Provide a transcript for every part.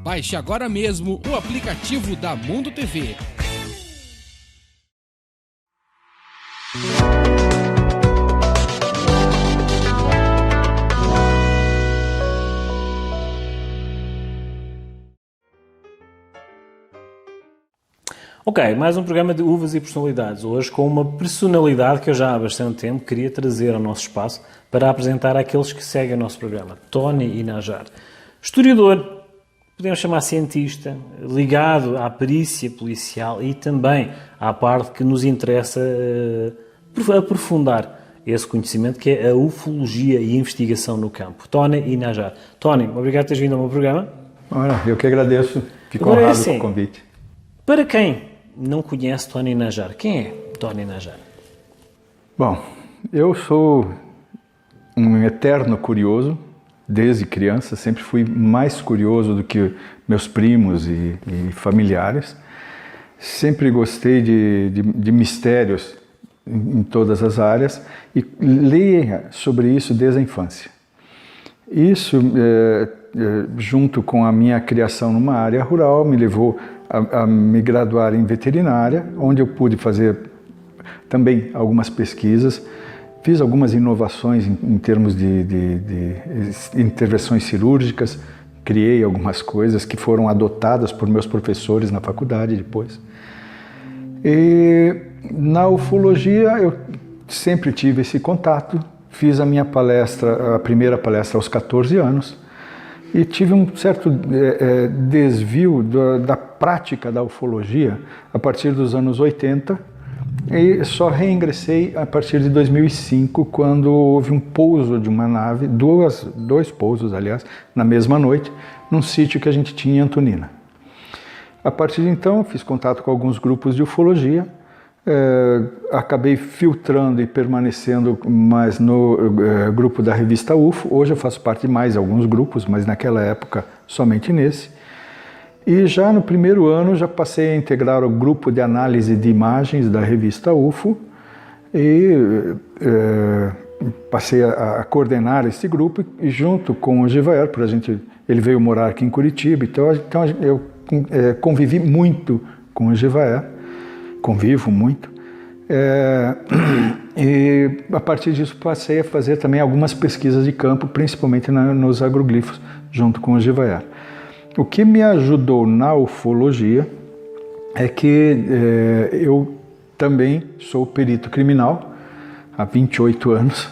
Baixe agora mesmo o aplicativo da Mundo TV. Ok, mais um programa de Uvas e Personalidades, hoje com uma personalidade que eu já há bastante tempo queria trazer ao nosso espaço para apresentar àqueles que seguem o nosso programa, Tony Inajar. Historiador, podemos chamar cientista, ligado à perícia policial e também à parte que nos interessa aprofundar esse conhecimento, que é a ufologia e investigação no campo. Tony Inajar. Tony, obrigado por teres vindo ao meu programa. Ora, eu que agradeço, fico honrado com o convite. Para quem não conhece Tony Inajar, quem é Tony Inajar? Bom, eu sou um eterno curioso, desde criança, sempre fui mais curioso do que meus primos e familiares. Sempre gostei de mistérios em todas as áreas e leio sobre isso desde a infância. Isso, junto com a minha criação numa área rural, me levou a me graduar em veterinária, onde eu pude fazer também algumas pesquisas. Fiz algumas inovações em termos de intervenções cirúrgicas, criei algumas coisas que foram adotadas por meus professores na faculdade depois. E na ufologia eu sempre tive esse contato, fiz a minha palestra, a primeira palestra aos 14 anos, e tive um certo desvio da prática da ufologia a partir dos anos 80, e só reingressei a partir de 2005, quando houve um pouso de uma nave, dois pousos, aliás, na mesma noite, num sítio que a gente tinha em Antonina. A partir de então, fiz contato com alguns grupos de ufologia, acabei filtrando e permanecendo mais no grupo da revista UFO. Hoje eu faço parte de mais alguns grupos, mas naquela época somente nesse. E já no primeiro ano já passei a integrar o grupo de análise de imagens da revista UFO e passei a coordenar esse grupo, e junto com o Givaer, ele veio morar aqui em Curitiba, então eu convivi muito com o Givaer, convivo muito, e a partir disso passei a fazer também algumas pesquisas de campo, principalmente nos agroglifos, junto com o Givaer. O que me ajudou na ufologia é que eu também sou perito criminal há 28 anos,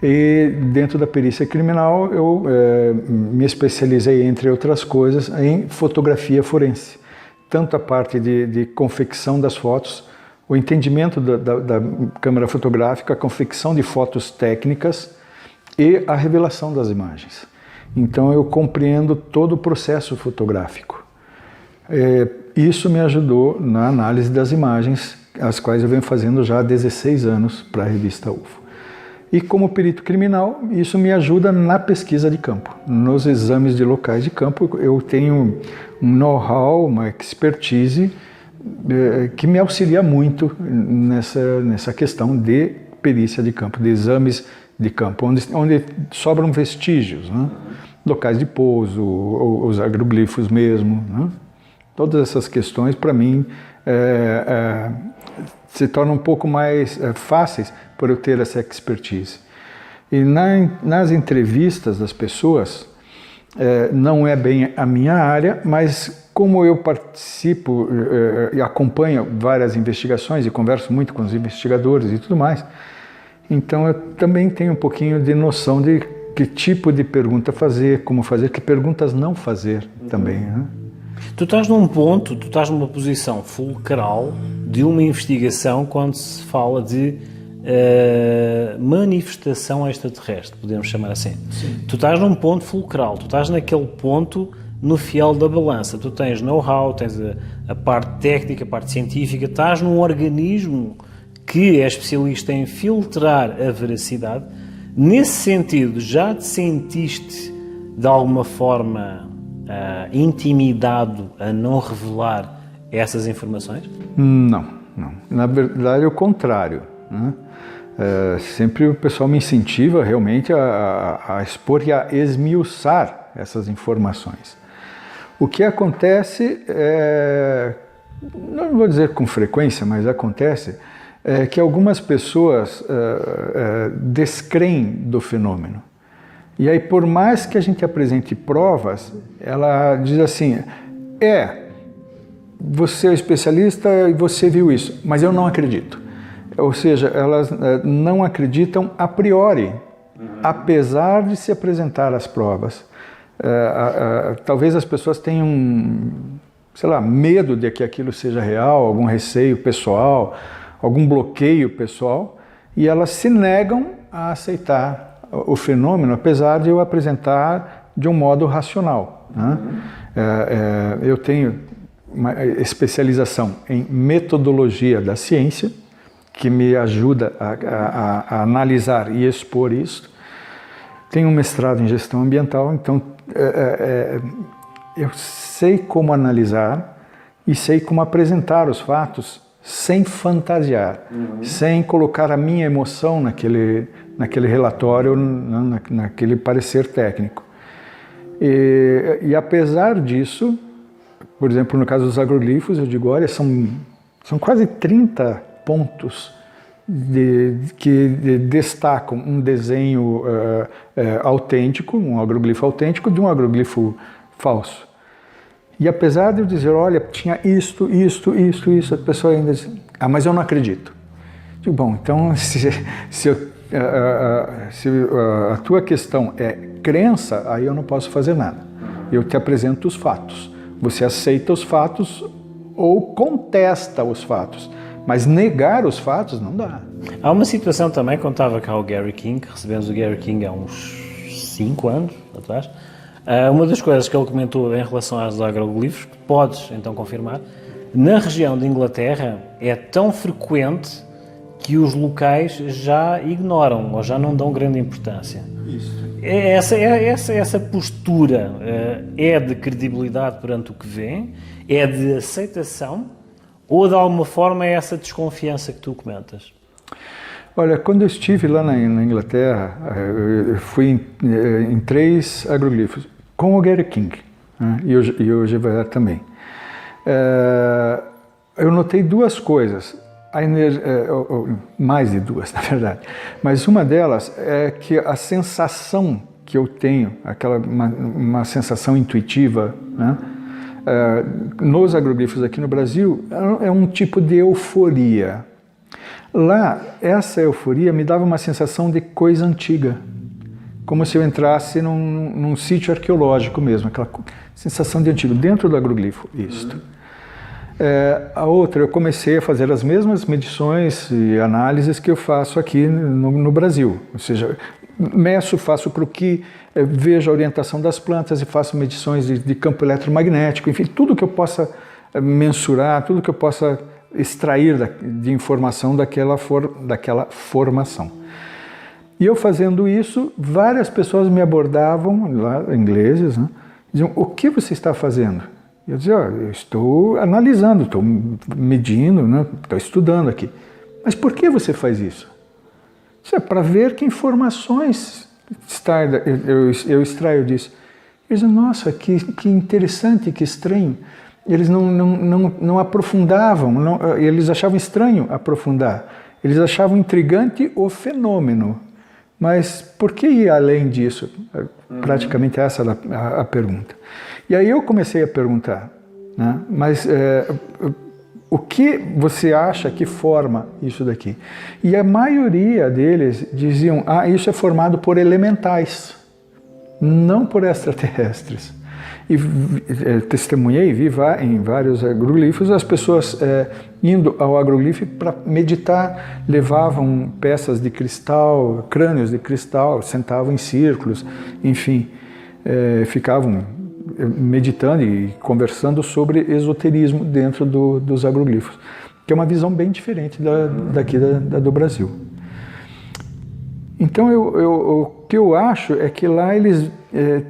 e dentro da perícia criminal eu me especializei, entre outras coisas, em fotografia forense. Tanto a parte de confecção das fotos, o entendimento da câmera fotográfica, a confecção de fotos técnicas e a revelação das imagens. Então eu compreendo todo o processo fotográfico. Isso me ajudou na análise das imagens, as quais eu venho fazendo já há 16 anos para a revista UFO. E como perito criminal, isso me ajuda na pesquisa de campo. Nos exames de locais de campo, eu tenho um know-how, uma expertise que me auxilia muito nessa questão de perícia de campo, de exames de campo, onde sobram vestígios, né? Locais de pouso, os agroglifos mesmo, né? Todas essas questões, para mim, se tornam um pouco mais fáceis por eu ter essa expertise. E nas entrevistas das pessoas, não é bem a minha área, mas como eu participo e acompanho várias investigações e converso muito com os investigadores e tudo mais, então eu também tenho um pouquinho de noção de que tipo de pergunta fazer, como fazer, que perguntas não fazer também, né? Tu estás numa posição fulcral de uma investigação quando se fala de manifestação extraterrestre, podemos chamar assim. Sim. Tu estás num ponto fulcral, tu estás naquele ponto no fiel da balança, tu tens know-how, tens a parte técnica, a parte científica, estás num organismo que é especialista em filtrar a veracidade. Nesse sentido, já te sentiste de alguma forma intimidado a não revelar essas informações? Não. Na verdade é o contrário, né? Sempre o pessoal me incentiva realmente a expor e a esmiuçar essas informações. O que acontece, não vou dizer com frequência, mas acontece, é que algumas pessoas descreem do fenômeno. E aí, por mais que a gente apresente provas, ela diz assim, você é especialista e você viu isso, mas eu não acredito. Ou seja, elas não acreditam a priori, apesar de se apresentar as provas. Talvez as pessoas tenham, sei lá, medo de que aquilo seja real, algum receio pessoal, algum bloqueio pessoal, e elas se negam a aceitar o fenômeno, apesar de eu apresentar de um modo racional, né? Eu tenho uma especialização em metodologia da ciência, que me ajuda a analisar e expor isso. Tenho um mestrado em gestão ambiental, então eu sei como analisar e sei como apresentar os fatos sem fantasiar, sem colocar a minha emoção naquele relatório, naquele parecer técnico. E apesar disso, por exemplo, no caso dos agroglifos, eu digo, olha, são quase 30 pontos que destacam um desenho autêntico, um agroglifo autêntico, de um agroglifo falso. E apesar de eu dizer, olha, tinha isto, a pessoa ainda diz, mas eu não acredito. Digo, bom, então se a tua questão é crença, aí eu não posso fazer nada. Eu te apresento os fatos. Você aceita os fatos ou contesta os fatos. Mas negar os fatos não dá. Há uma situação também, quando estava cá o Gary King, recebemos o Gary King há uns 5 anos atrás. Uma das coisas que ele comentou em relação aos agroglifos, que podes então confirmar, na região de Inglaterra é tão frequente que os locais já ignoram ou já não dão grande importância. Isso. Essa postura é de credibilidade perante o que vê, é de aceitação ou de alguma forma é essa desconfiança que tu comentas? Olha, quando eu estive lá na Inglaterra, eu fui em 3 agroglifos, com o Gary King, né, e o Gevaert também. Eu notei 2 coisas, mais de 2 na verdade, mas uma delas é que a sensação que eu tenho, uma sensação intuitiva, né, nos agroglifos aqui no Brasil, é um tipo de euforia. Lá, essa euforia me dava uma sensação de coisa antiga, como se eu entrasse num sítio arqueológico mesmo, aquela sensação de antigo, dentro do agroglifo, isto. A outra, eu comecei a fazer as mesmas medições e análises que eu faço aqui no Brasil, ou seja, meço, faço croquis, vejo a orientação das plantas e faço medições de campo eletromagnético, enfim, tudo que eu possa mensurar, tudo que eu possa extrair de informação daquela formação. E eu fazendo isso, várias pessoas me abordavam, lá, ingleses, né, diziam, o que você está fazendo? Eu dizia, eu estou analisando, estou medindo, né, estou estudando aqui. Mas por que você faz isso? Isso é para ver que informações eu extraio disso. Eles dizem, nossa, que interessante, que estranho. Eles não aprofundavam, eles achavam estranho aprofundar. Eles achavam intrigante o fenômeno. Mas por que ir além disso? Praticamente essa era a pergunta. E aí eu comecei a perguntar, né? Mas o que você acha que forma isso daqui? E a maioria deles diziam, isso é formado por elementais, não por extraterrestres. E testemunhei, vi em vários agroglifos, as pessoas indo ao agroglifo para meditar, levavam peças de cristal, crânios de cristal, sentavam em círculos, enfim, ficavam meditando e conversando sobre esoterismo dentro dos agroglifos, que é uma visão bem diferente daqui do Brasil. Então, o que eu acho é que lá eles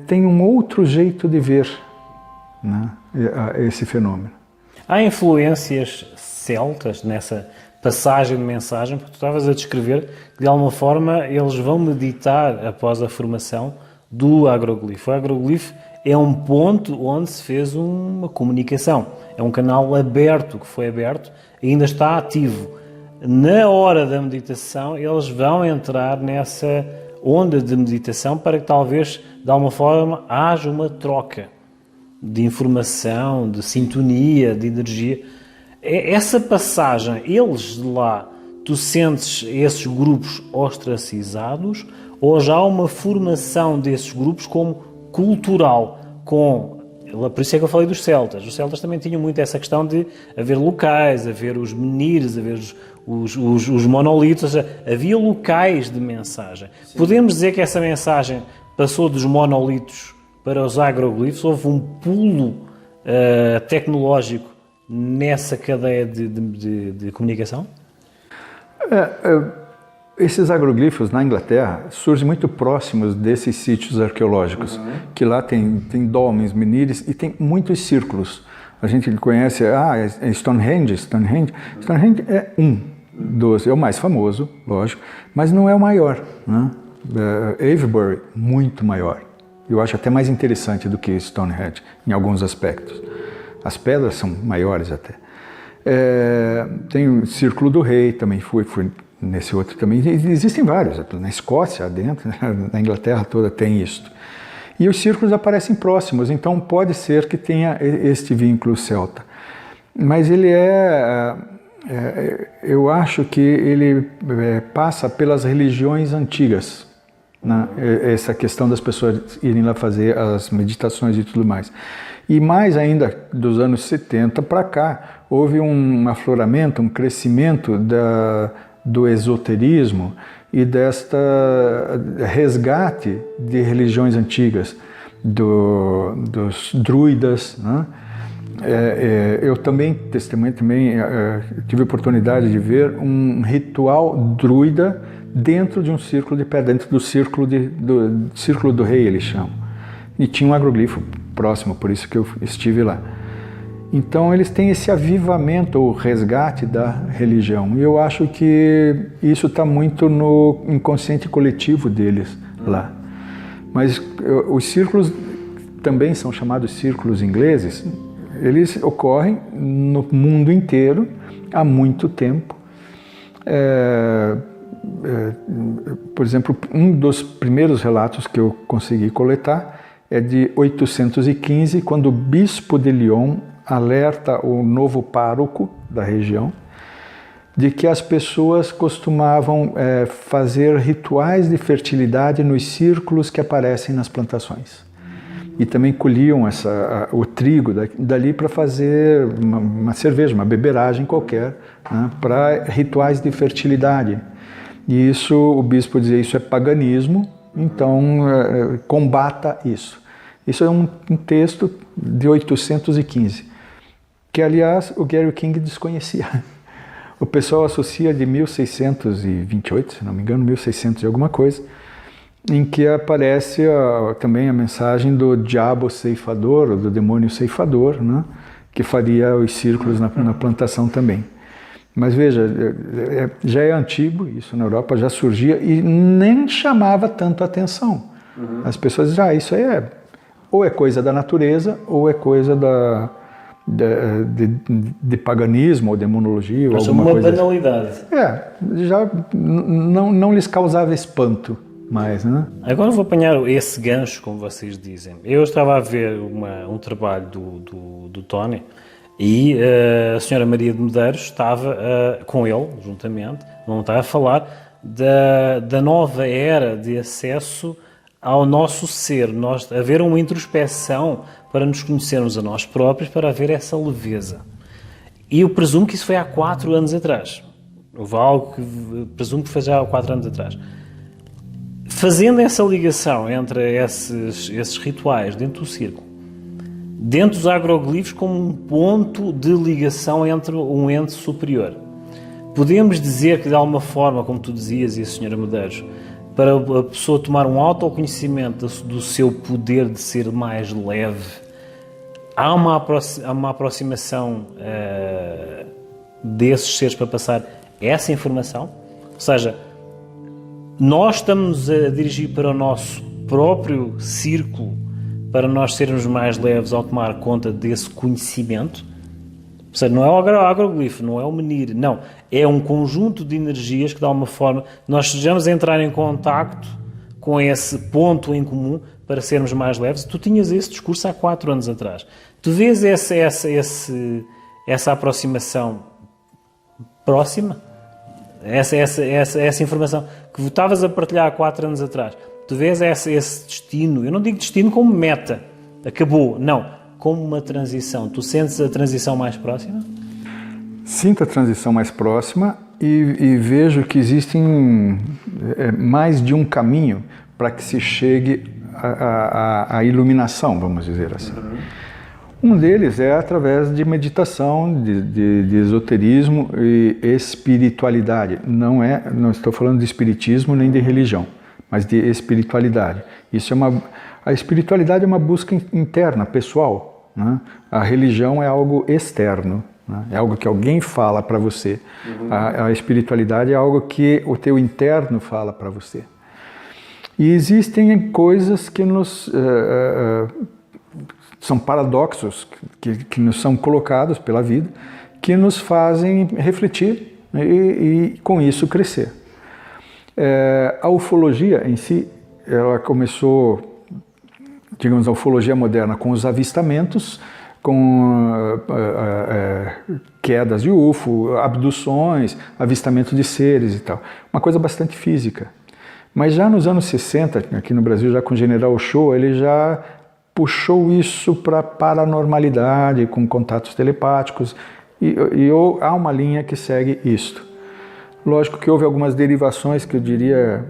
têm um outro jeito de ver, né, esse fenômeno. Há influências celtas nessa passagem de mensagem, porque tu estavas a descrever que, de alguma forma, eles vão meditar após a formação do agroglifo. O agroglifo é um ponto onde se fez uma comunicação. É um canal aberto, que foi aberto, ainda está ativo. Na hora da meditação, eles vão entrar nessa onda de meditação para que talvez, de alguma forma, haja uma troca de informação, de sintonia, de energia. Essa passagem, eles de lá, tu sentes esses grupos ostracizados ou já há uma formação desses grupos como cultural, por isso é que eu falei dos celtas. Os celtas também tinham muito essa questão de haver locais, haver os menires, haver os monolitos, ou seja, havia locais de mensagem. Sim. Podemos dizer que essa mensagem passou dos monolitos para os agroglifos, houve um pulo tecnológico nessa cadeia de comunicação? Esses agroglifos na Inglaterra surgem muito próximos desses sítios arqueológicos, que lá tem dolmens, menires e tem muitos círculos. A gente conhece, Stonehenge. Stonehenge é é o mais famoso, lógico, mas não é o maior, né? Avebury, muito maior. Eu acho até mais interessante do que Stonehenge, em alguns aspectos. As pedras são maiores até. Tem o Círculo do Rei, também fui nesse outro também. Existem vários, na Escócia, dentro, na Inglaterra toda tem isso. E os círculos aparecem próximos, então pode ser que tenha este vínculo celta. Mas ele eu acho que ele passa pelas religiões antigas, né? Essa questão das pessoas irem lá fazer as meditações e tudo mais. E mais ainda, dos anos 70 para cá, houve um afloramento, um crescimento do esoterismo e desta resgate de religiões antigas, dos druidas, né? Eu também tive a oportunidade de ver um ritual druida dentro de um círculo de pedra, dentro do Círculo do Rei, eles chamam. E tinha um agroglifo próximo, por isso que eu estive lá. Então eles têm esse avivamento, o resgate da religião. E eu acho que isso está muito no inconsciente coletivo deles lá. Mas os círculos também são chamados círculos ingleses. Eles ocorrem no mundo inteiro há muito tempo. Por exemplo, um dos primeiros relatos que eu consegui coletar é de 815, quando o bispo de Lyon alerta o novo pároco da região de que as pessoas costumavam fazer rituais de fertilidade nos círculos que aparecem nas plantações. E também colhiam o trigo dali para fazer uma cerveja, uma beberagem qualquer, né, para rituais de fertilidade. E isso, o bispo dizia, isso é paganismo, então combata isso. Isso é um texto de 815, que aliás o Gary King desconhecia. O pessoal associa de 1628, se não me engano, 1600 e alguma coisa, em que aparece também a mensagem do diabo ceifador, do demônio ceifador, né, que faria os círculos na plantação também. Mas veja, já é antigo, isso na Europa já surgia e nem chamava tanto a atenção. As pessoas dizem, isso aí ou é coisa da natureza ou é coisa de paganismo ou demonologia ou alguma coisa. Uma banalidade. Já não lhes causava espanto mais, né? Agora vou apanhar esse gancho, como vocês dizem. Eu estava a ver um trabalho do Tony e a senhora Maria de Medeiros estava com ele, juntamente, não estava a falar da nova era de acesso ao nosso ser, haver uma introspeção para nos conhecermos a nós próprios, para haver essa leveza. E eu presumo que isso foi há 4 anos atrás. Houve algo que presumo que foi já há 4 anos atrás. Fazendo essa ligação entre esses rituais dentro do círculo, dentro dos agroglifos como um ponto de ligação entre um ente superior, podemos dizer que de alguma forma, como tu dizias e a senhora Medeiros, para a pessoa tomar um autoconhecimento do seu poder de ser mais leve, há uma aproximação desses seres para passar essa informação? Ou seja, nós estamos a dirigir para o nosso próprio círculo para nós sermos mais leves ao tomar conta desse conhecimento. Ou seja, não é o agroglifo, não é o menir, não. É um conjunto de energias que, de alguma forma, nós sejamos a entrar em contacto com esse ponto em comum para sermos mais leves. Tu tinhas esse discurso há 4 anos atrás. Tu vês essa aproximação próxima? Essa informação que estavas a partilhar há 4 anos atrás. Tu vês esse destino, eu não digo destino como meta, acabou, não, como uma transição. Tu sentes a transição mais próxima? Sinto a transição mais próxima e vejo que existem mais de um caminho para que se chegue à iluminação, vamos dizer assim. Um deles é através de meditação, de esoterismo e espiritualidade. Não estou falando de espiritismo nem de religião, mas de espiritualidade. A espiritualidade é uma busca interna, pessoal, né? A religião é algo externo, né? É algo que alguém fala para você. A espiritualidade é algo que o teu interno fala para você. E existem coisas que são paradoxos que nos são colocados pela vida, que nos fazem refletir e com isso crescer. A ufologia em si, ela começou, digamos, a ufologia moderna com os avistamentos, com quedas de UFO, abduções, avistamento de seres e tal. Uma coisa bastante física. Mas já nos anos 60, aqui no Brasil, já com o General Ochoa, ele já puxou isso para a paranormalidade, com contatos telepáticos, e há uma linha que segue isto. Lógico que houve algumas derivações que eu diria,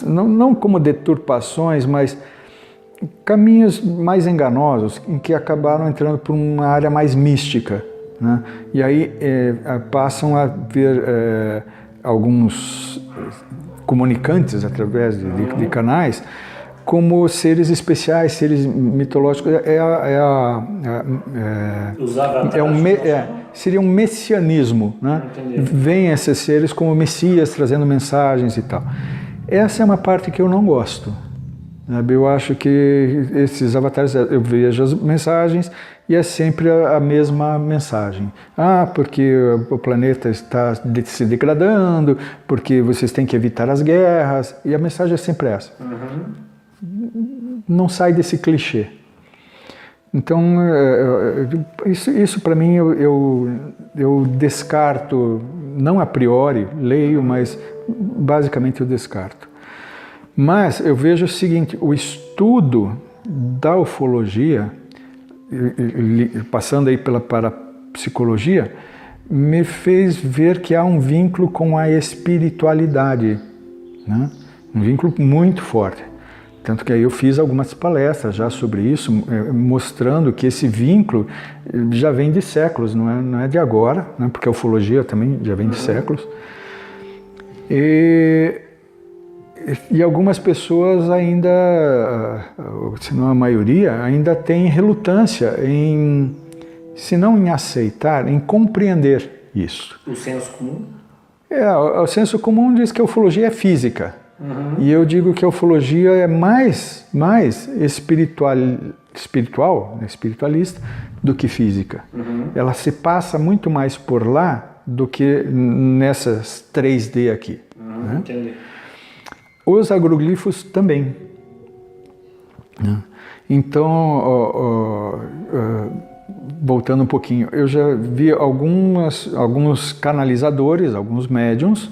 não como deturpações, mas caminhos mais enganosos, em que acabaram entrando por uma área mais mística, né? E aí passam a ver alguns comunicantes através de canais, como seres especiais, seres mitológicos, seria um messianismo, né? Vêm esses seres como messias, trazendo mensagens e tal. Essa é uma parte que eu não gosto. Eu acho que esses avatares, eu vejo as mensagens e é sempre a mesma mensagem. Porque o planeta está se degradando, porque vocês têm que evitar as guerras, e a mensagem é sempre essa. Não sai desse clichê. Então, isso para mim eu descarto, não a priori, leio, mas basicamente eu descarto. Mas eu vejo o seguinte, o estudo da ufologia, passando aí para a psicologia, me fez ver que há um vínculo com a espiritualidade, né? Um vínculo muito forte. Tanto que aí eu fiz algumas palestras já sobre isso, mostrando que esse vínculo já vem de séculos, não é de agora, né? Porque a ufologia também já vem de séculos. E algumas pessoas ainda, se não a maioria, ainda tem relutância se não em aceitar, em compreender isso. O senso comum? O senso comum diz que a ufologia é física. E eu digo que a ufologia é mais espiritualista do que física. Ela se passa muito mais por lá do que nessas 3D aqui. Né? Entendi. Os agroglifos também. Então, voltando um pouquinho, eu já vi alguns canalizadores, alguns médiums,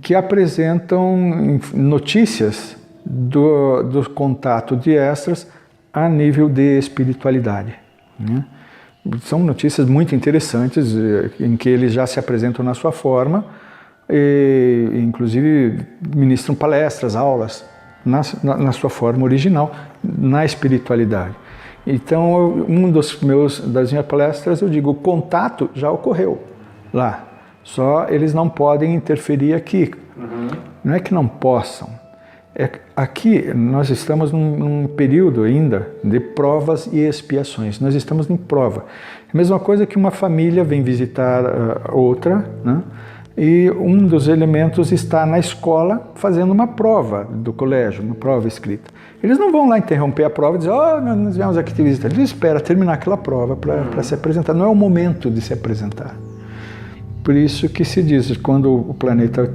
que apresentam notícias do contato de extras a nível de espiritualidade, né? São notícias muito interessantes, em que eles já se apresentam na sua forma, e inclusive ministram palestras, aulas, na sua forma original, na espiritualidade. Então, das minhas palestras, eu digo, o contato já ocorreu lá. Só eles não podem interferir aqui. Não é que não possam. Aqui nós estamos num período ainda de provas e expiações. Nós estamos em prova. É a mesma coisa que uma família vem visitar outra, né? e um dos elementos está na escola fazendo uma prova do colégio, uma prova escrita. Eles não vão lá interromper a prova e dizer, nós viemos aqui te visitar. Eles esperam terminar aquela prova para se apresentar. Não é o momento de se apresentar. Por isso que se diz, quando o planeta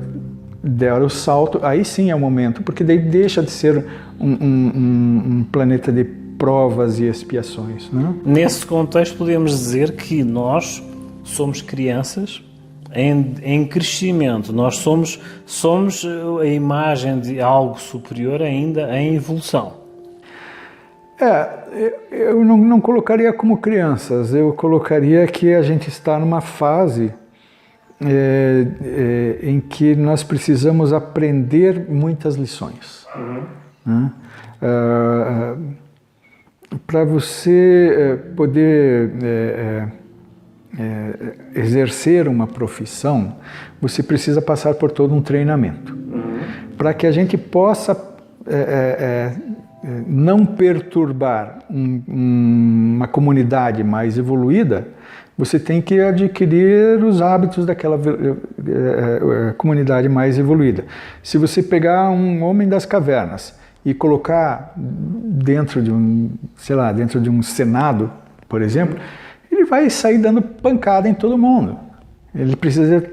der o salto, aí sim é o momento, porque daí deixa de ser um planeta de provas e expiações. Né? Nesse contexto, podemos dizer que nós somos crianças em crescimento. Nós somos a imagem de algo superior ainda em evolução. Eu não colocaria como crianças, eu colocaria que a gente está numa fase em que nós precisamos aprender muitas lições. Né? Para você poder exercer uma profissão, você precisa passar por todo um treinamento. Para que a gente possa não perturbar uma comunidade mais evoluída, você tem que adquirir os hábitos daquela comunidade mais evoluída. Se você pegar um homem das cavernas e colocar dentro de um senado, por exemplo, ele vai sair dando pancada em todo mundo. Ele precisa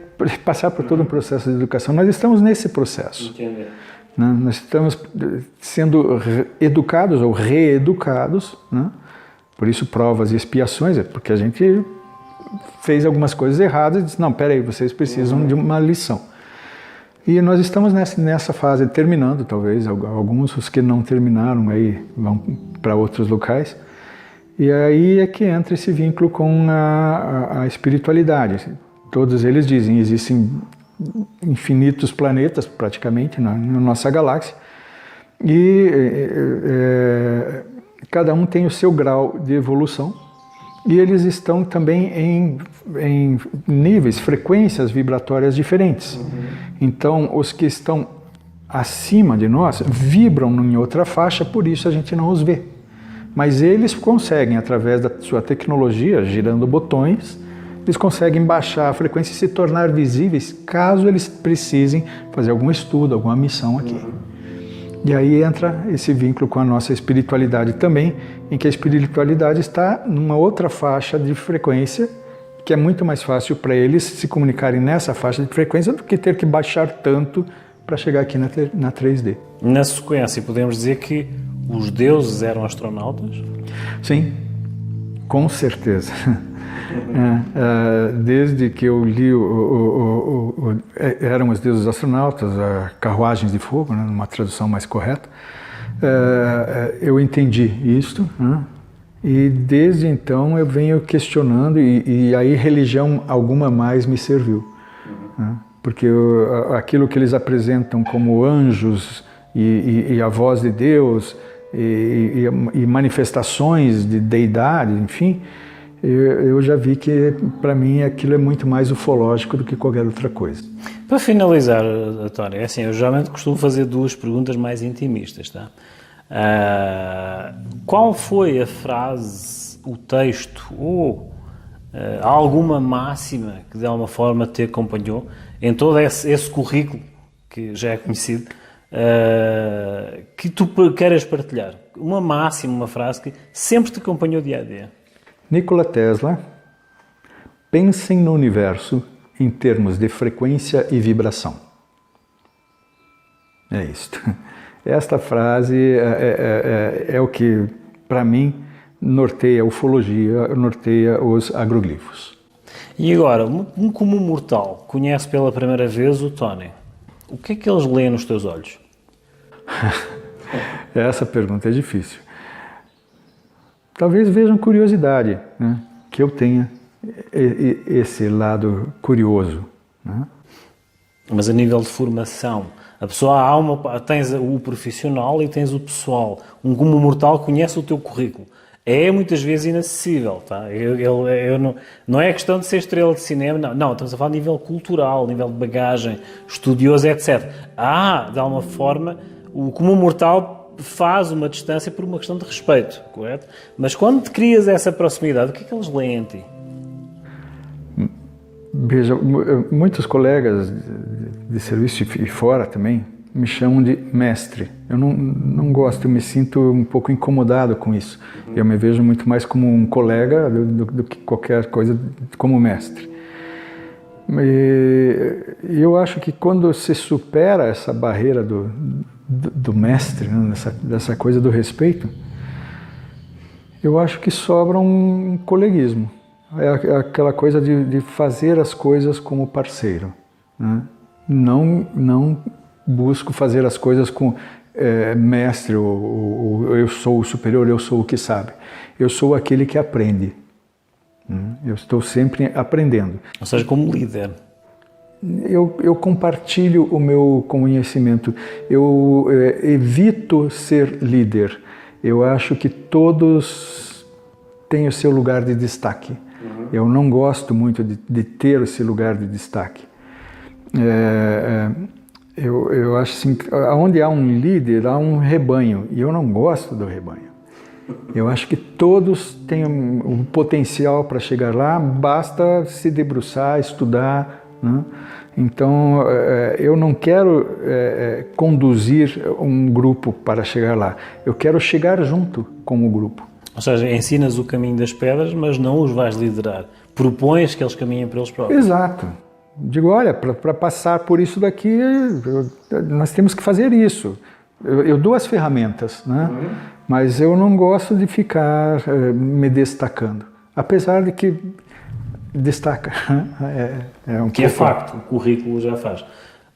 passar por todo um processo de educação. Nós estamos nesse processo. Entender. Né? Nós estamos sendo educados ou reeducados, né? Por isso provas e expiações, porque a gente fez algumas coisas erradas e disse, não, peraí, vocês precisam de uma lição. E nós estamos nessa fase, terminando talvez, alguns os que não terminaram aí vão para outros locais, e aí é que entra esse vínculo com a espiritualidade. Todos eles dizem, existem infinitos planetas praticamente na nossa galáxia, e cada um tem o seu grau de evolução, e eles estão também em níveis, frequências vibratórias diferentes. Então, os que estão acima de nós vibram em outra faixa, por isso a gente não os vê. Mas eles conseguem, através da sua tecnologia, girando botões, eles conseguem baixar a frequência e se tornar visíveis caso eles precisem fazer algum estudo, alguma missão aqui. E aí entra esse vínculo com a nossa espiritualidade também, em que a espiritualidade está numa outra faixa de frequência, que é muito mais fácil para eles se comunicarem nessa faixa de frequência do que ter que baixar tanto para chegar aqui na 3D. Na sequência, podemos dizer que os deuses eram astronautas? Sim, com certeza. Desde que eu li eram os deuses astronautas, carruagens de fogo, né, numa tradução mais correta, eu entendi isto, né, e desde então eu venho questionando e aí religião alguma mais me serviu, né, porque aquilo que eles apresentam como anjos e a voz de Deus e manifestações de deidade, enfim, eu já vi que, para mim, aquilo é muito mais ufológico do que qualquer outra coisa. Para finalizar, António, assim, eu geralmente costumo fazer duas perguntas mais intimistas, tá? Qual foi a frase, o texto ou alguma máxima que de alguma forma te acompanhou em todo esse currículo que já é conhecido, que tu queiras partilhar? Uma máxima, uma frase que sempre te acompanhou dia a dia. Nikola Tesla, pensem no universo em termos de frequência e vibração. É isto. Esta frase é o que, para mim, norteia a ufologia, norteia os agroglifos. E agora, um comum mortal conhece pela primeira vez o Tony. O que é que eles leem nos teus olhos? Essa pergunta é difícil. Talvez vejam curiosidade, né? Que eu tenha esse lado curioso. Né? Mas a nível de formação, a pessoa tens o profissional e tens o pessoal. Um comum mortal conhece o teu currículo. É muitas vezes inacessível, tá? Não é questão de ser estrela de cinema, não, estamos a falar de nível cultural, nível de bagagem, estudioso, etc. De alguma forma, o comum mortal faz uma distância por uma questão de respeito, correto? Mas quando te crias essa proximidade, o que é que eles leem em ti? Veja, muitos colegas de serviço e fora também me chamam de mestre. Eu não gosto, eu me sinto um pouco incomodado com isso. Eu me vejo muito mais como um colega do que qualquer coisa como mestre. E eu acho que quando se supera essa barreira do mestre, né, dessa coisa do respeito, eu acho que sobra um coleguismo. É aquela coisa de fazer as coisas como parceiro, né? Não busco fazer as coisas com mestre, ou eu sou o superior, eu sou o que sabe. Eu sou aquele que aprende. Eu estou sempre aprendendo. Ou seja, como líder. Eu compartilho o meu conhecimento. Eu evito ser líder. Eu acho que todos têm o seu lugar de destaque. Eu não gosto muito de ter esse lugar de destaque. Eu acho assim, onde há um líder, há um rebanho, e eu não gosto do rebanho. Eu acho que todos têm o potencial para chegar lá, basta se debruçar, estudar, né? Então, eu não quero conduzir um grupo para chegar lá, eu quero chegar junto com o grupo. Ou seja, ensinas o caminho das pedras, mas não os vais liderar. Propões que eles caminhem para eles próprios. Exato. Digo, olha, para passar por isso daqui, nós temos que fazer isso. Eu dou as ferramentas, né? Mas eu não gosto de ficar me destacando. Apesar de que destaca. Que é facto, o currículo já faz.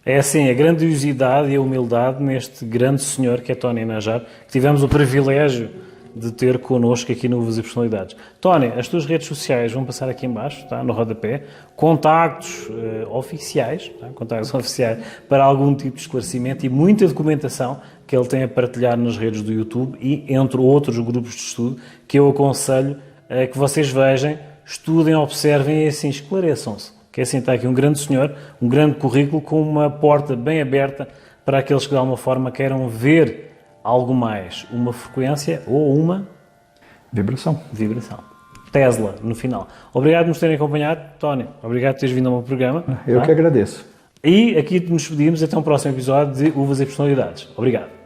É assim, a grandiosidade e a humildade neste grande senhor que é Tony Najar, que tivemos o privilégio de ter connosco aqui no Uvas e Personalidades. Tony, as tuas redes sociais vão passar aqui em baixo, tá, no rodapé, contactos oficiais, tá, contactos oficiais para algum tipo de esclarecimento e muita documentação que ele tem a partilhar nas redes do YouTube e entre outros grupos de estudo que eu aconselho que vocês vejam, estudem, observem e assim esclareçam-se. Que assim está aqui um grande senhor, um grande currículo com uma porta bem aberta para aqueles que de alguma forma queiram ver algo mais, uma frequência ou uma vibração. Tesla, no final. Obrigado por nos terem acompanhado, Tony. Obrigado por teres vindo ao meu programa. Eu que agradeço. E aqui nos despedimos até um próximo episódio de Uvas e Personalidades. Obrigado.